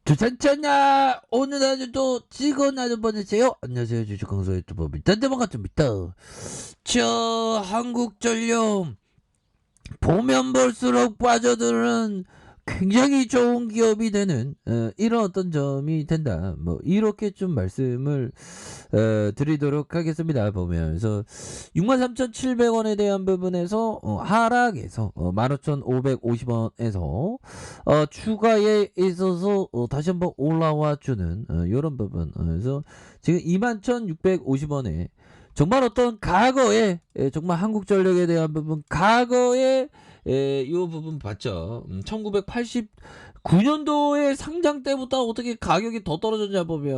주산천야 오늘 하루도 즐거운 하루 보내세요. 안녕하세요, 주식강사 유튜버 밑단대만 같습니다. 저 한국전력 보면 볼수록 빠져드는 굉장히 좋은 기업이 되는 이런 어떤 점이 된다. 뭐 이렇게 좀 말씀을 드리도록 하겠습니다. 보면서 63,700원에 대한 부분에서 하락에서 15,550원에서 추가에 있어서 다시 한번 올라와 주는 이런 부분. 그래서 지금 21,650원에 정말 어떤 과거에 정말 한국전력에 대한 부분 과거에 이 부분 봤죠. 1989년도에 상장 때부터 어떻게 가격이 더 떨어졌냐 보면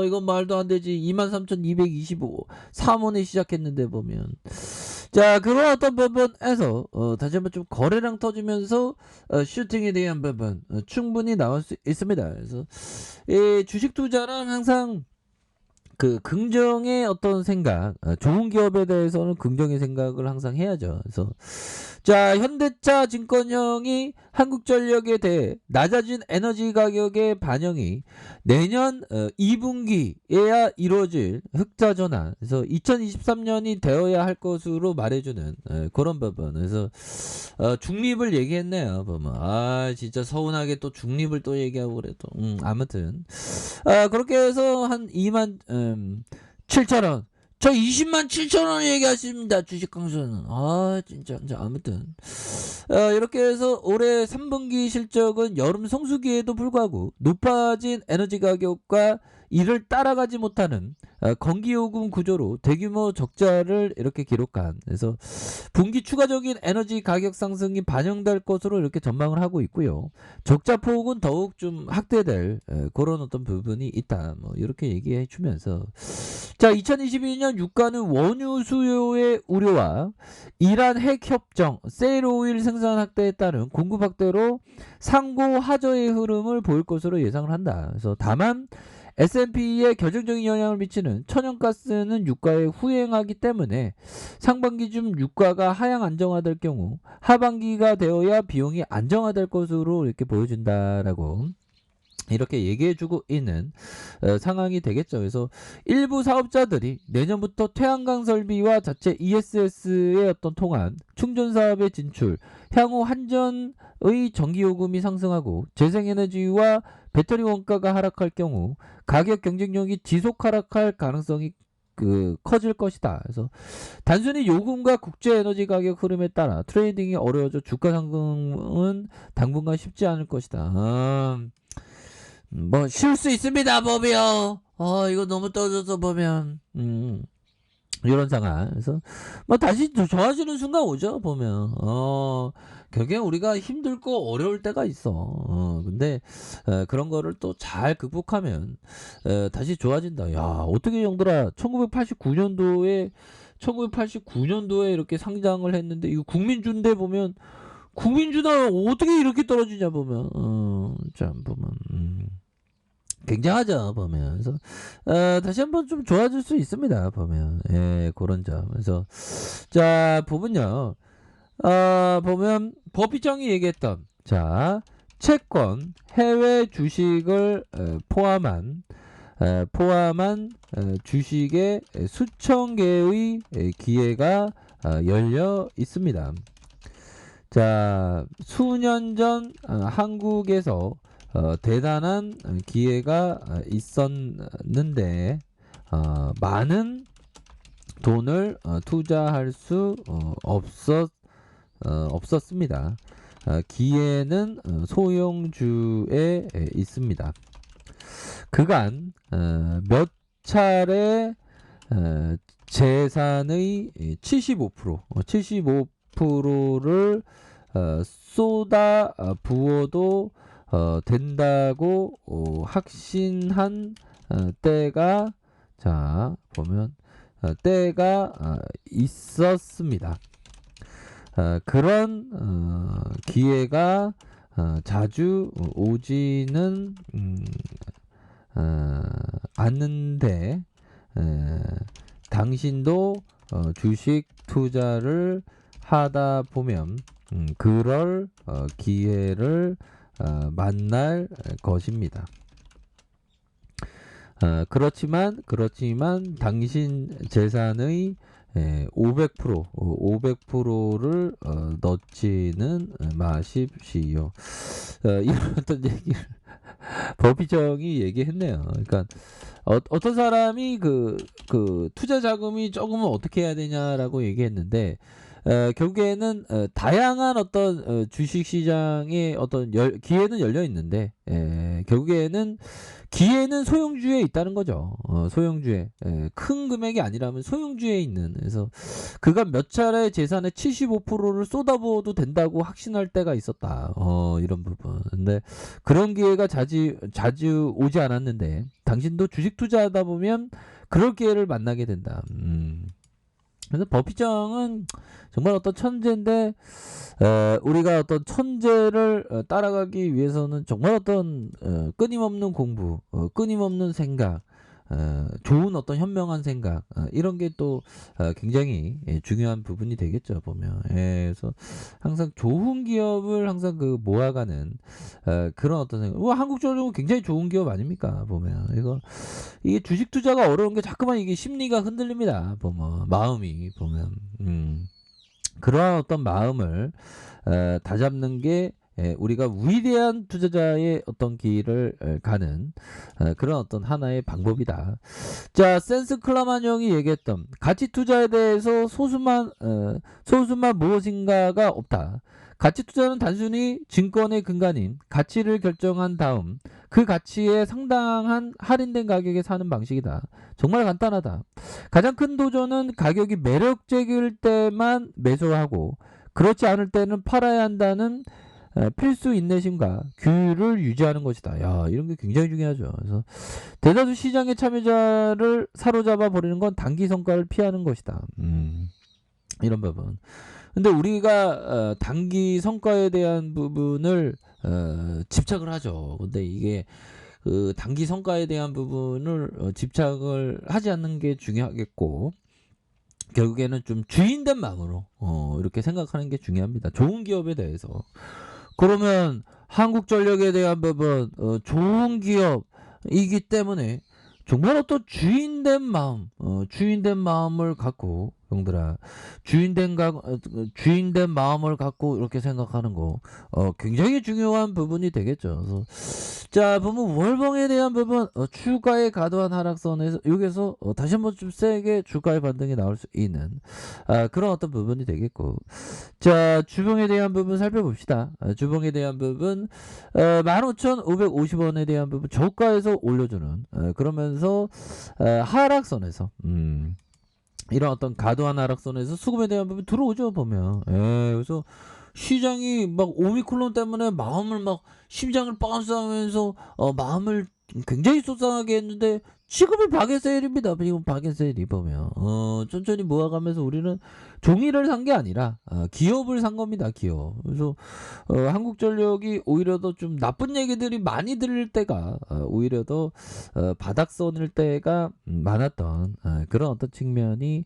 이건 말도 안 되지. 23,225 3원에 시작했는데 보면 자 그런 어떤 부분에서 다시 한번 좀 거래량 터지면서 슈팅에 대한 부분 충분히 나올 수 있습니다. 그래서 주식 투자랑 항상 그 긍정의 어떤 생각, 좋은 기업에 대해서는 긍정의 생각을 항상 해야죠. 그래서 자 현대차 증권형이 한국전력에 대해 낮아진 에너지 가격의 반영이 내년 2분기에야 이루어질 흑자 전환, 그래서 2023년이 되어야 할 것으로 말해주는 그런 부분. 그래서 중립을 얘기했네요. 보면 진짜 서운하게 또 중립을 또 얘기하고 그래도 아무튼 그렇게 해서 한 2만 7천원, 저 20만 7천원 얘기하십니다. 주식 강수는 진짜 아무튼 이렇게 해서 올해 3분기 실적은 여름 성수기에도 불구하고 높아진 에너지 가격과 이를 따라가지 못하는 건기요금 구조로 대규모 적자를 이렇게 기록한, 그래서 분기 추가적인 에너지 가격 상승이 반영될 것으로 이렇게 전망을 하고 있고요. 적자 폭은 더욱 좀 확대될 그런 어떤 부분이 있다. 뭐 이렇게 얘기해 주면서 자 2022년 유가는 원유 수요의 우려와 이란 핵 협정, 세일 오일 생산 확대에 따른 공급 확대로 상고 하저의 흐름을 보일 것으로 예상을 한다. 그래서 다만 S&P에 결정적인 영향을 미치는 천연가스는 유가에 후행하기 때문에 상반기 중 유가가 하향 안정화될 경우 하반기가 되어야 비용이 안정화될 것으로 이렇게 보여준다라고 이렇게 얘기해주고 있는 상황이 되겠죠. 그래서 일부 사업자들이 내년부터 태양광 설비와 자체 ESS의 어떤 통합, 충전 사업의 진출, 향후 한전의 전기요금이 상승하고 재생에너지와 배터리 원가가 하락할 경우 가격 경쟁력이 지속 하락할 가능성이 커질 것이다. 그래서 단순히 요금과 국제 에너지 가격 흐름에 따라 트레이딩이 어려워져 주가 상승은 당분간 쉽지 않을 것이다. 뭐 쉴 수 있습니다 보면 이거 너무 떨어져서 보면 이런 상황. 그래서 뭐 다시 좋아지는 순간 오죠 보면 결국엔 우리가 힘들고 어려울 때가 있어. 근데 그런 거를 또 잘 극복하면 다시 좋아진다. 야 어떻게 형들아 1989년도에 이렇게 상장을 했는데 이거 국민주인데 보면 국민주당 어떻게 이렇게 떨어지냐 보면 참 보면 굉장하죠 보면. 그래서 다시 한번 좀 좋아질 수 있습니다 보면. 그런 점. 그래서 자 보면요 보면 버피정이 얘기했던 자 채권 해외 주식을 포함한 주식의 수천 개의 기회가 열려 있습니다. 자 수년 전 한국에서 대단한 기회가 있었는데 많은 돈을 투자할 수 없었습니다. 기회는 소형주에 있습니다. 그간 몇 차례 재산의 75%를 쏟아 부어도 된다고 확신한 때가 자 보면 때가 있었습니다. 그런 기회가 자주 오지는 않는데 당신도 주식 투자를 하다 보면 그럴 기회를 만날 것입니다. 그렇지만 당신 재산의 500%를 넣지는 마십시오. 이런 어떤 얘기를 법의정이 얘기했네요. 그러니까 어떤 사람이 그 투자 자금이 조금은 어떻게 해야 되냐라고 얘기했는데, 결국에는 다양한 어떤 주식 시장의 어떤 기회는 열려 있는데, 결국에는 기회는 소형주에 있다는 거죠. 소형주에. 큰 금액이 아니라면 소형주에 있는. 그래서 그가 몇 차례 재산의 75%를 쏟아부어도 된다고 확신할 때가 있었다. 이런 부분. 근데 그런 기회가 자주 오지 않았는데, 당신도 주식 투자하다 보면 그럴 기회를 만나게 된다. 그래서 법의정은 정말 어떤 천재인데, 우리가 어떤 천재를 따라가기 위해서는 정말 어떤 끊임없는 공부, 끊임없는 생각, 좋은 어떤 현명한 생각, 이런 게 또 굉장히 중요한 부분이 되겠죠, 보면. 그래서 항상 좋은 기업을 항상 모아가는 그런 어떤 생각. 한국전력은 굉장히 좋은 기업 아닙니까, 보면. 이게 주식 투자가 어려운 게 자꾸만 이게 심리가 흔들립니다, 보면. 마음이, 보면. 그러한 어떤 마음을 다잡는 게 우리가 위대한 투자자의 어떤 길을 가는 그런 어떤 하나의 방법이다. 자, 센스 클라만 형이 얘기했던 가치 투자에 대해서 소수만 무엇인가가 없다. 가치 투자는 단순히 증권의 근간인 가치를 결정한 다음 그 가치에 상당한 할인된 가격에 사는 방식이다. 정말 간단하다. 가장 큰 도전은 가격이 매력적일 때만 매수하고 그렇지 않을 때는 팔아야 한다는 필수 인내심과 규율을 유지하는 것이다. 야, 이런 게 굉장히 중요하죠. 그래서 대다수 시장의 참여자를 사로잡아 버리는 건 단기 성과를 피하는 것이다. 이런 부분. 근데 우리가 단기 성과에 대한 부분을 집착을 하죠. 근데 이게 그 단기 성과에 대한 부분을 집착을 하지 않는 게 중요하겠고, 결국에는 좀 주인된 마음으로 이렇게 생각하는 게 중요합니다. 좋은 기업에 대해서. 그러면 한국전력에 대한 부분, 좋은 기업이기 때문에 정말 어떤 주인된 마음을 갖고, 형들아, 주인된 마음을 갖고 이렇게 생각하는 거 굉장히 중요한 부분이 되겠죠. 그래서 자, 보면 월봉에 대한 부분, 주가의 과도한 하락선에서 여기서 다시 한번 좀 세게 주가의 반등이 나올 수 있는 그런 어떤 부분이 되겠고, 자, 주봉에 대한 부분 살펴봅시다. 주봉에 대한 부분 15,550원에 대한 부분 저가에서 올려주는, 그러면서 하락선에서 이런 어떤 과도한 하락선에서 수급에 대한 부분 들어오죠, 보면. 그래서 시장이 막 오미크론 때문에 마음을 막 심장을 바운스하면서 마음을 굉장히 속상하게 했는데, 지금은 박앤세일입니다. 지금 박앤세일이 보면 천천히 모아가면서 우리는 종이를 산 게 아니라 기업을 산 겁니다. 기업. 그래서 한국전력이 오히려 더 좀 나쁜 얘기들이 많이 들릴 때가 오히려 더 바닥선일 때가 많았던 그런 어떤 측면이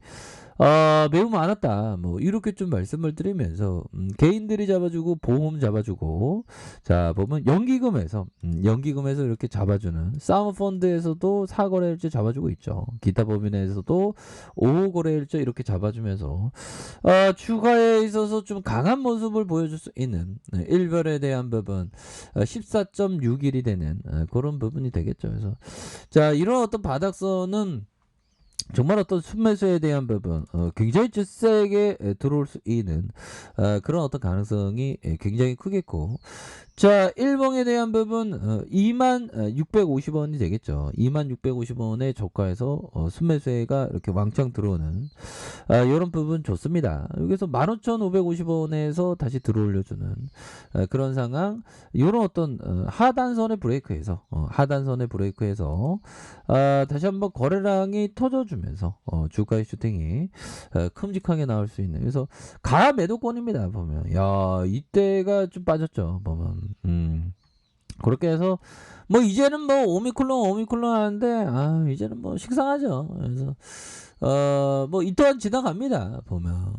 매우 많았다. 뭐 이렇게 좀 말씀을 드리면서 개인들이 잡아주고 보험 잡아주고, 자 보면 연기금에서 이렇게 잡아주는 사모펀드에서도 4거래일제 잡아주고 있죠. 기타 법인에서도 5거래일제 이렇게 잡아주면서 주가에 있어서 좀 강한 모습을 보여줄 수 있는 일별에 대한 부분 14.61이 되는 그런 부분이 되겠죠. 그래서 자, 이런 어떤 바닥선은 정말 어떤 순매수에 대한 부분 굉장히 세게 들어올 수 있는 그런 어떤 가능성이 굉장히 크겠고, 자, 1봉에 대한 부분 2650원이 되겠죠. 2650원의 저가에서 순매수가 이렇게 왕창 들어오는 이런 부분 좋습니다. 여기서 15,550원에서 다시 들어올려주는 그런 상황, 이런 어떤 하단선의 브레이크에서 다시 한번 거래량이 터져주면서 주가의 슈팅이 큼직하게 나올 수 있는, 그래서 가 매도권입니다. 보면 야, 이때가 좀 빠졌죠. 보면 그렇게 해서 뭐 이제는 뭐 오미클론 하는데 이제는 뭐 식상하죠. 그래서 뭐 이 또한 지나갑니다. 보면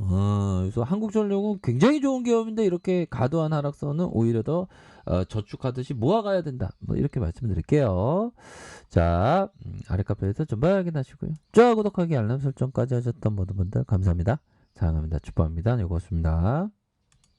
그래서 한국전력은 굉장히 좋은 기업인데 이렇게 과도한 하락선은 오히려 더 저축하듯이 모아가야 된다. 뭐 이렇게 말씀드릴게요. 자, 아래 카페에서 전부 확인하시고요. 좋아요, 구독하기, 알람 설정까지 하셨던 모든 분들 감사합니다. 사랑합니다. 축복합니다. 네, 고맙습니다.